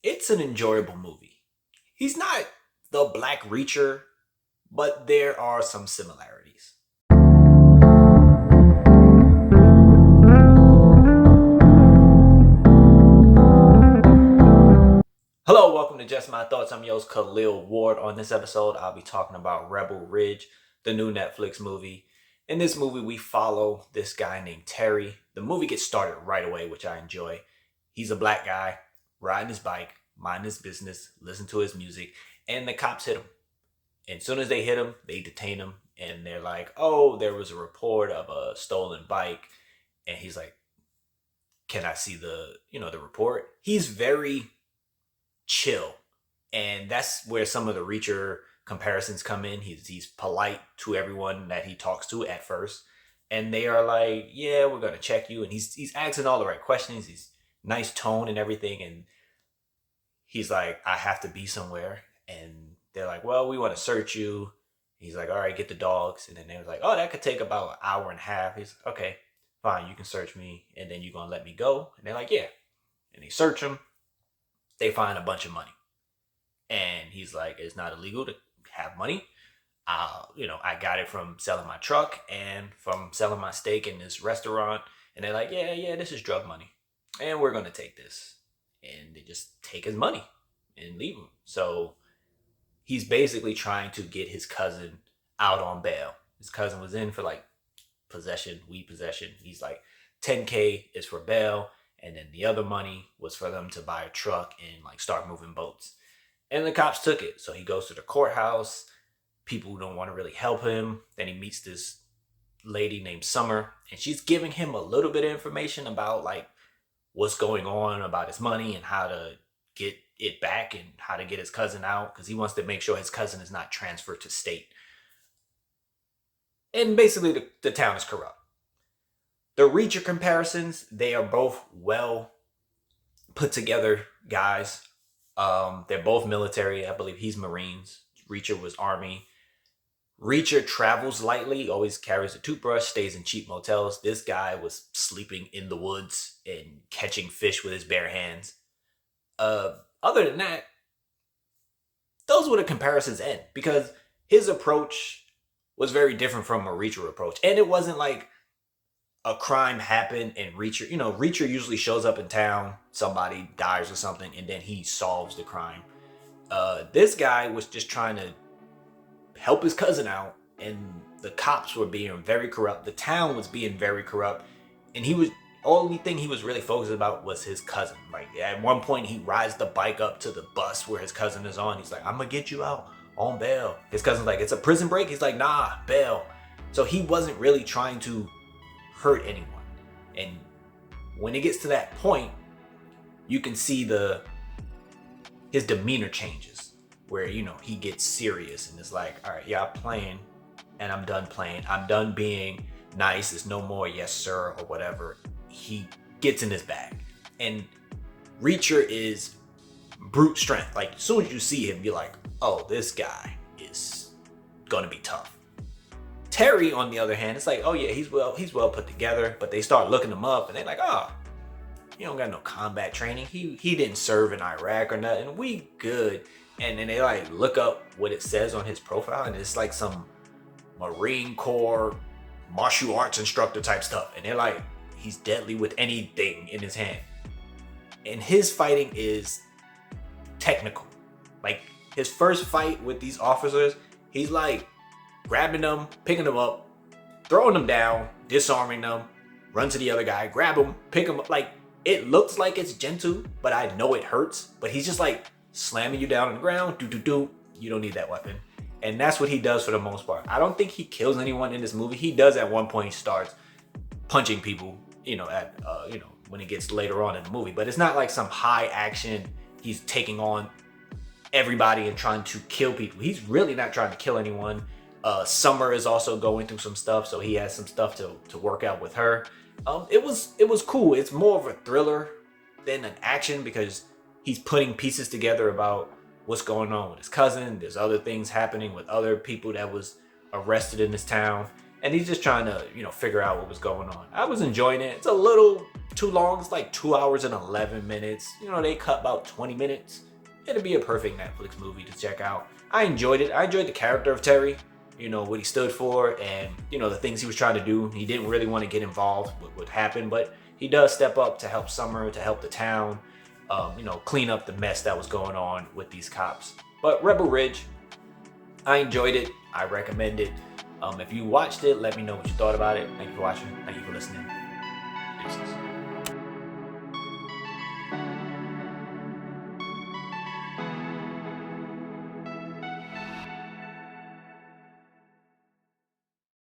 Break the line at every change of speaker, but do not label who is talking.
It's an enjoyable movie. He's not the Black Reacher, but there are some similarities. Hello, welcome to Just My Thoughts. I'm your host, Khaleel Ward. On this episode, I'll be talking about Rebel Ridge, the new Netflix movie. In this movie, we follow this guy named Terry. The movie gets started right away, which I enjoy. He's a black guy riding his bike, mind his business, listen to his music, and the cops hit him. And as soon as they hit him, they detain him, and they're like, "Oh, there was a report of a stolen bike," and he's like, "Can I see the report?" He's very chill, and that's where some of the Reacher comparisons come in. He's polite to everyone that he talks to at first, and they are like, "Yeah, we're gonna check you," and he's asking all the right questions. He's nice tone and everything, and he's like, "I have to be somewhere," and they're like, "Well, we want to search you." He's like, "All right, get the dogs," and then they was like, "Oh, that could take about an hour and a half." He's like, "Okay, fine, you can search me, and then you're gonna let me go?" And they're like, "Yeah," and they search him. They find a bunch of money, and he's like, "It's not illegal to have money. I got it from selling my truck and from selling my steak in this restaurant." And they're like, "Yeah, yeah, this is drug money, and we're gonna take this." And they just take his money and leave him. So he's basically trying to get his cousin out on bail. His cousin was in for like possession, weed possession. He's like, 10K is for bail, and then the other money was for them to buy a truck and like start moving boats. And the cops took it. So he goes to the courthouse. People don't want to really help him. Then he meets this lady named Summer, and she's giving him a little bit of information about like what's going on about his money and how to get it back and how to get his cousin out, because he wants to make sure his cousin is not transferred to state. And basically, the town is corrupt. The Reacher comparisons, they are both well put together guys. They're both military. I believe he's Marines. Reacher was Army. Reacher travels lightly, always carries a toothbrush, stays in cheap motels. This guy was sleeping in the woods and catching fish with his bare hands. Other than that, those were the comparisons end, because his approach was very different from a Reacher approach. And it wasn't like a crime happened and Reacher usually shows up in town, somebody dies or something, and then he solves the crime. This guy was just trying to help his cousin out, and the cops were being very corrupt. The town was being very corrupt, and he was only thing he was really focused about was his cousin. Like at one point, he rides the bike up to the bus where his cousin is on. He's like, "I'm gonna get you out on bail." His cousin's like, "It's a prison break." He's like, "Nah, bail." So he wasn't really trying to hurt anyone. And when it gets to that point, you can see his demeanor changes, where he gets serious and it's like, "All right, yeah, I'm playing, and I'm done playing. I'm done being nice. It's no more yes sir or whatever." He gets in his bag, and Reacher is brute strength. Like as soon as you see him, you're like, "Oh, this guy is gonna be tough." Terry, on the other hand, it's like, "Oh yeah, he's well put together." But they start looking him up, and they're like, "Oh, he don't got no combat training. He didn't serve in Iraq or nothing. We good." And then they like look up what it says on his profile, and it's like some Marine Corps martial arts instructor type stuff. And they're like, he's deadly with anything in his hand. And his fighting is technical. Like his first fight with these officers, he's like grabbing them, picking them up, throwing them down, disarming them, run to the other guy, grab him, pick him up. Like it looks like it's gentle, but I know it hurts. But he's just like slamming you down on the ground. Do. You don't need that weapon. And that's what he does for the most part. I don't think he kills anyone in this movie. He does at one point. He starts punching people, when it gets later on in the movie. But it's not like some high action. He's taking on everybody and trying to kill people. He's really not trying to kill anyone. Summer is also going through some stuff, so he has some stuff to work out with her. It was cool. It's more of a thriller than an action, because he's putting pieces together about what's going on with his cousin. There's other things happening with other people that was arrested in this town, and he's just trying to, figure out what was going on. I was enjoying it. It's a little too long. It's like 2 hours and 11 minutes. They cut about 20 minutes. It'd be a perfect Netflix movie to check out. I enjoyed it. I enjoyed the character of Terry, what he stood for, and, the things he was trying to do. He didn't really want to get involved with what happened, but he does step up to help Summer, to help the town, clean up the mess that was going on with these cops. But Rebel Ridge, I enjoyed it. I recommend it. If you watched it, let me know what you thought about it. Thank you for watching. Thank you for listening. Deuces.